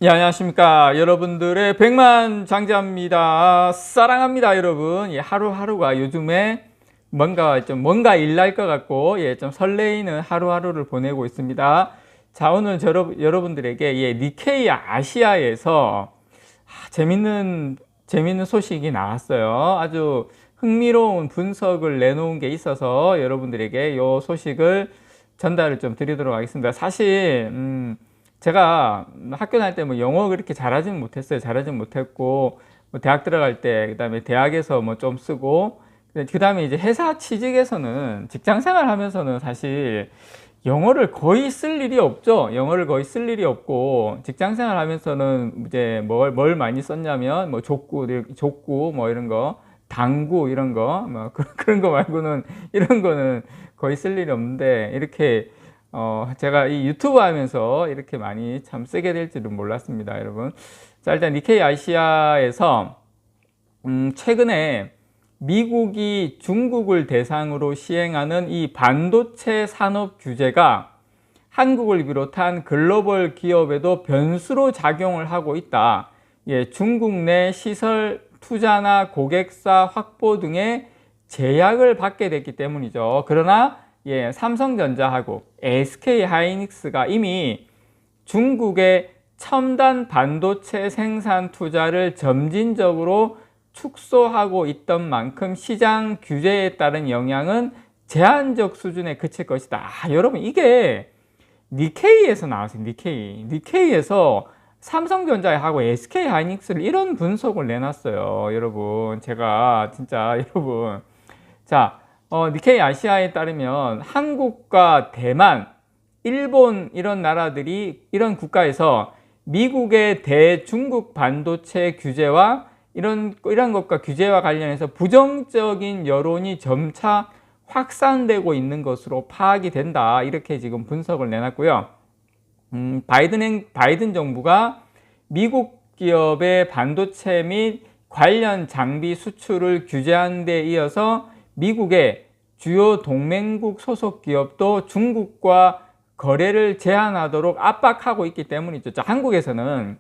예, 안녕하십니까. 여러분들의 백만장자입니다. 사랑합니다, 여러분. 예, 하루하루가 요즘에 뭔가 일날 것 같고, 예, 좀 설레이는 하루하루를 보내고 있습니다. 자, 오늘 여러분들에게, 예, 니케이 아시아에서 재밌는 소식이 나왔어요. 아주 흥미로운 분석을 내놓은 게 있어서 여러분들에게 이 소식을 전달을 좀 드리도록 하겠습니다. 사실, 제가 학교 다닐 때 뭐 영어 그렇게 잘하지는 못했어요. 잘하지는 못했고, 뭐 대학 들어갈 때, 그 다음에 대학에서 뭐 좀 쓰고, 그 다음에 이제 회사 취직에서는, 직장 생활 하면서는 사실 영어를 거의 쓸 일이 없죠. 영어를 거의 쓸 일이 없고, 직장 생활 하면서는 이제 뭘 많이 썼냐면, 뭐 족구, 뭐 이런 거, 당구, 이런 거, 뭐 그런 거 말고는, 이런 거는 거의 쓸 일이 없는데, 이렇게 제가 이 유튜브 하면서 이렇게 많이 참 쓰게 될 줄은 몰랐습니다, 여러분. 자, 일단 니케이 아시아에서 최근에 미국이 중국을 대상으로 시행하는 이 반도체 산업 규제가 한국을 비롯한 글로벌 기업에도 변수로 작용을 하고 있다. 예, 중국 내 시설 투자나 고객사 확보 등의 제약을 받게 됐기 때문이죠. 그러나 예, 삼성전자하고 SK하이닉스가 이미 중국의 첨단 반도체 생산 투자를 점진적으로 축소하고 있던 만큼 시장 규제에 따른 영향은 제한적 수준에 그칠 것이다. 여러분, 이게 니케이에서 나왔어요. 니케이에서 삼성전자하고 SK하이닉스를 이런 분석을 내놨어요. 여러분, 제가 진짜 여러분, 자, 니케이 아시아에 따르면 한국과 대만, 일본 이런 나라들이 이런 국가에서 미국의 대중국 반도체 규제와 이런 것과 규제와 관련해서 부정적인 여론이 점차 확산되고 있는 것으로 파악이 된다. 이렇게 지금 분석을 내놨고요. 바이든 정부가 미국 기업의 반도체 및 관련 장비 수출을 규제한 데 이어서 미국의 주요 동맹국 소속 기업도 중국과 거래를 제한하도록 압박하고 있기 때문이죠. 자, 한국에서는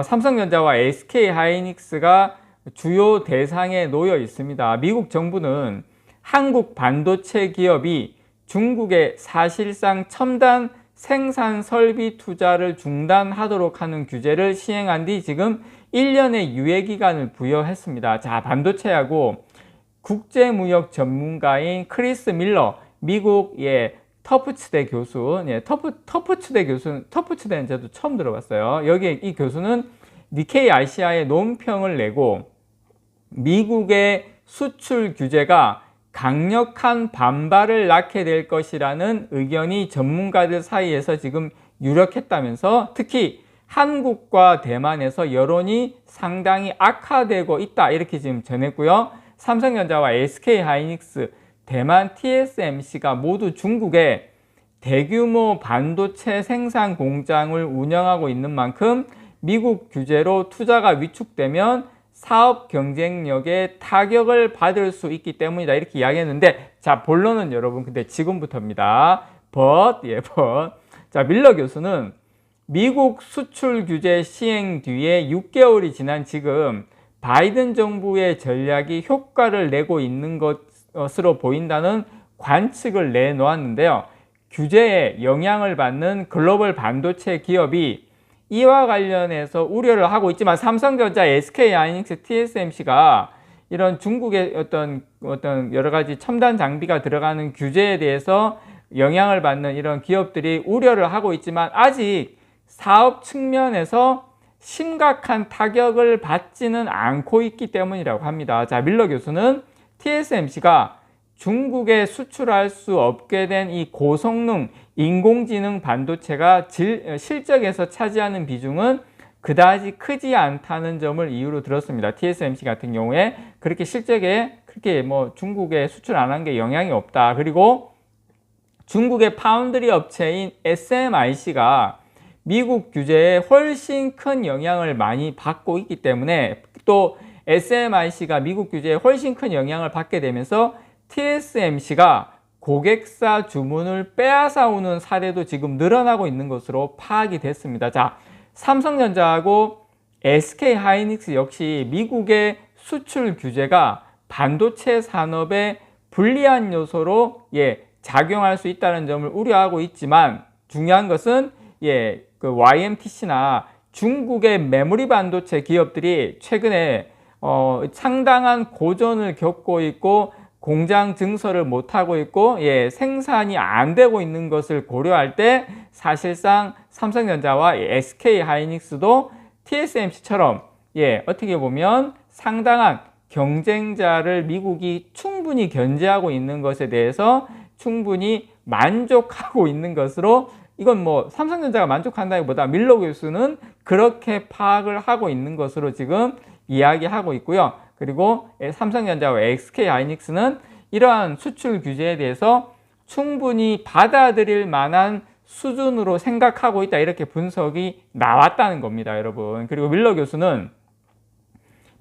삼성전자와 SK하이닉스가 주요 대상에 놓여 있습니다. 미국 정부는 한국 반도체 기업이 중국에 사실상 첨단 생산 설비 투자를 중단하도록 하는 규제를 시행한 뒤 지금 1년의 유예기간을 부여했습니다. 자, 반도체하고 국제무역 전문가인 크리스 밀러, 미국 터프츠대 교수, 터프츠대는 저도 처음 들어봤어요. 여기에 이 교수는 니케이 아시아에 논평을 내고 미국의 수출 규제가 강력한 반발을 낳게 될 것이라는 의견이 전문가들 사이에서 지금 유력했다면서 특히 한국과 대만에서 여론이 상당히 악화되고 있다. 이렇게 지금 전했고요. 삼성전자와 SK하이닉스, 대만 TSMC가 모두 중국에 대규모 반도체 생산 공장을 운영하고 있는 만큼 미국 규제로 투자가 위축되면 사업 경쟁력에 타격을 받을 수 있기 때문이다. 이렇게 이야기했는데, 자, 본론은 여러분, 근데 지금부터입니다. 자, 밀러 교수는 미국 수출 규제 시행 뒤에 6개월이 지난 지금 바이든 정부의 전략이 효과를 내고 있는 것으로 보인다는 관측을 내놓았는데요. 규제에 영향을 받는 글로벌 반도체 기업이 이와 관련해서 우려를 하고 있지만 삼성전자, SK하이닉스, TSMC가 이런 중국의 어떤 여러 가지 첨단 장비가 들어가는 규제에 대해서 영향을 받는 이런 기업들이 우려를 하고 있지만 아직 사업 측면에서 심각한 타격을 받지는 않고 있기 때문이라고 합니다. 자, 밀러 교수는 TSMC가 중국에 수출할 수 없게 된 이 고성능 인공지능 반도체가 실적에서 차지하는 비중은 그다지 크지 않다는 점을 이유로 들었습니다. TSMC 같은 경우에 그렇게 실적에 그렇게 뭐 중국에 수출 안 한 게 영향이 없다. 그리고 중국의 파운드리 업체인 SMIC가 미국 규제에 훨씬 큰 영향을 많이 받고 있기 때문에 또 SMIC가 미국 규제에 훨씬 큰 영향을 받게 되면서 TSMC가 고객사 주문을 빼앗아 오는 사례도 지금 늘어나고 있는 것으로 파악이 됐습니다. 자, 삼성전자하고 SK하이닉스 역시 미국의 수출 규제가 반도체 산업에 불리한 요소로 작용할 수 있다는 점을 우려하고 있지만, 중요한 것은 그 YMTC나 중국의 메모리 반도체 기업들이 최근에 상당한 고전을 겪고 있고 공장 증설을 못하고 있고 생산이 안 되고 있는 것을 고려할 때 사실상 삼성전자와 SK하이닉스도 TSMC처럼 어떻게 보면 상당한 경쟁자를 미국이 충분히 견제하고 있는 것에 대해서 충분히 만족하고 있는 것으로, 이건 뭐 삼성전자가 만족한다기보다 밀러 교수는 그렇게 파악을 하고 있는 것으로 지금 이야기하고 있고요. 그리고 삼성전자와 SK하이닉스는 이러한 수출 규제에 대해서 충분히 받아들일 만한 수준으로 생각하고 있다, 이렇게 분석이 나왔다는 겁니다, 여러분. 그리고 밀러 교수는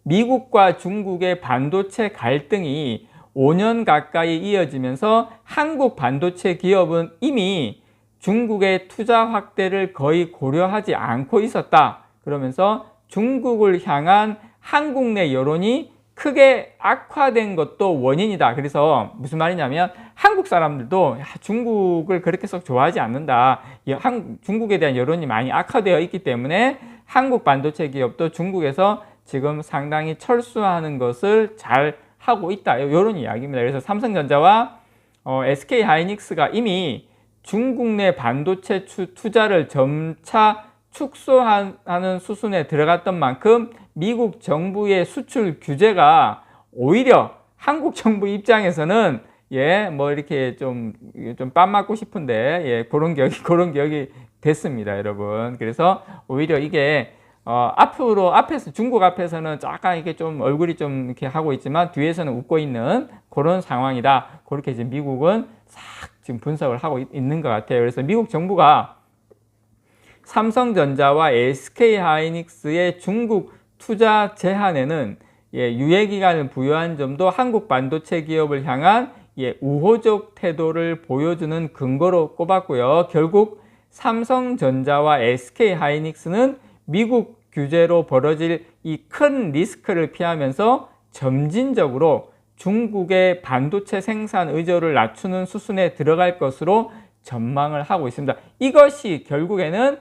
미국과 중국의 반도체 갈등이 5년 가까이 이어지면서 한국 반도체 기업은 이미 중국의 투자 확대를 거의 고려하지 않고 있었다. 그러면서 중국을 향한 한국 내 여론이 크게 악화된 것도 원인이다. 그래서 무슨 말이냐면 한국 사람들도 중국을 그렇게 썩 좋아하지 않는다. 중국에 대한 여론이 많이 악화되어 있기 때문에 한국 반도체 기업도 중국에서 지금 상당히 철수하는 것을 잘 하고 있다, 이런 이야기입니다. 그래서 삼성전자와 SK하이닉스가 이미 중국 내 반도체 투자를 점차 축소하는 수순에 들어갔던 만큼 미국 정부의 수출 규제가 오히려 한국 정부 입장에서는 뭐 이렇게 좀 빰 맞고 싶은데 그런 기억이 됐습니다, 여러분. 그래서 오히려 이게 앞에서 중국 앞에서는 약간 이렇게 좀 얼굴이 좀 이렇게 하고 있지만 뒤에서는 웃고 있는 그런 상황이다. 그렇게 지금 미국은 싹 지금 분석을 하고 있는 것 같아요. 그래서 미국 정부가 삼성전자와 SK하이닉스의 중국 투자 제한에는 유예 기간을 부여한 점도 한국 반도체 기업을 향한 우호적 태도를 보여주는 근거로 꼽았고요. 결국 삼성전자와 SK하이닉스는 미국 규제로 벌어질 이 큰 리스크를 피하면서 점진적으로 중국의 반도체 생산 의존을 낮추는 수순에 들어갈 것으로 전망을 하고 있습니다. 이것이 결국에는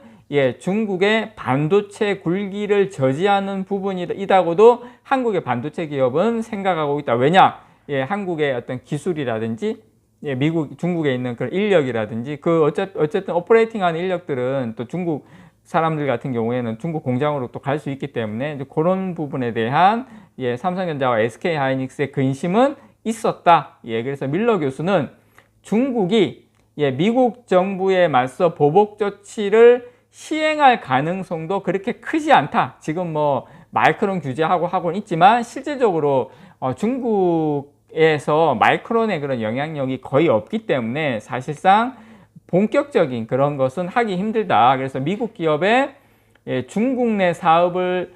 중국의 반도체 굴기를 저지하는 부분이다고도 한국의 반도체 기업은 생각하고 있다. 왜냐? 한국의 어떤 기술이라든지 중국에 있는 그런 인력이라든지 어쨌든 오퍼레이팅하는 인력들은 또 중국 사람들 같은 경우에는 중국 공장으로 또 갈 수 있기 때문에 그런 부분에 대한 삼성전자와 SK하이닉스의 근심은 있었다. 그래서 밀러 교수는 중국이 미국 정부에 맞서 보복 조치를 시행할 가능성도 그렇게 크지 않다. 지금 뭐 마이크론 규제하고 하고는 있지만 실질적으로 중국에서 마이크론의 그런 영향력이 거의 없기 때문에 사실상 본격적인 그런 것은 하기 힘들다. 그래서 미국 기업의 중국 내 사업을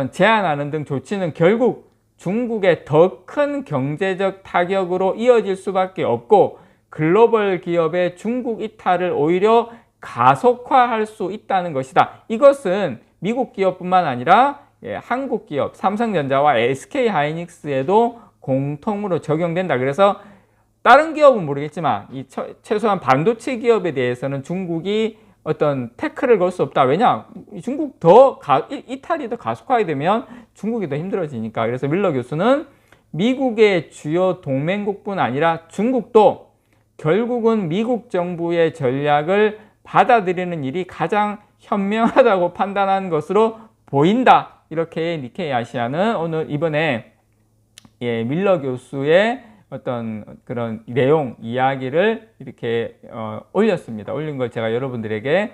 제한하는 등 조치는 결국 중국의 더 큰 경제적 타격으로 이어질 수밖에 없고 글로벌 기업의 중국 이탈을 오히려 가속화할 수 있다는 것이다. 이것은 미국 기업뿐만 아니라 한국 기업, 삼성전자와 SK하이닉스에도 공통으로 적용된다. 그래서 다른 기업은 모르겠지만 최소한 반도체 기업에 대해서는 중국이 어떤 태클을 걸 수 없다. 왜냐? 중국 이탈이 더 가속화가 되면 중국이 더 힘들어지니까. 그래서 밀러 교수는 미국의 주요 동맹국뿐 아니라 중국도 결국은 미국 정부의 전략을 받아들이는 일이 가장 현명하다고 판단한 것으로 보인다. 이렇게 니케이 아시아는 이번에 밀러 교수의 어떤 그런 내용, 이야기를 이렇게 올렸습니다. 올린 걸 제가 여러분들에게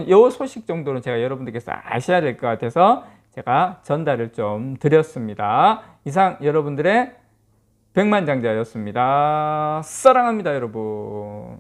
요 소식 정도는 제가 여러분들께서 아셔야 될 것 같아서 제가 전달을 좀 드렸습니다. 이상 여러분들의 백만장자였습니다. 사랑합니다, 여러분.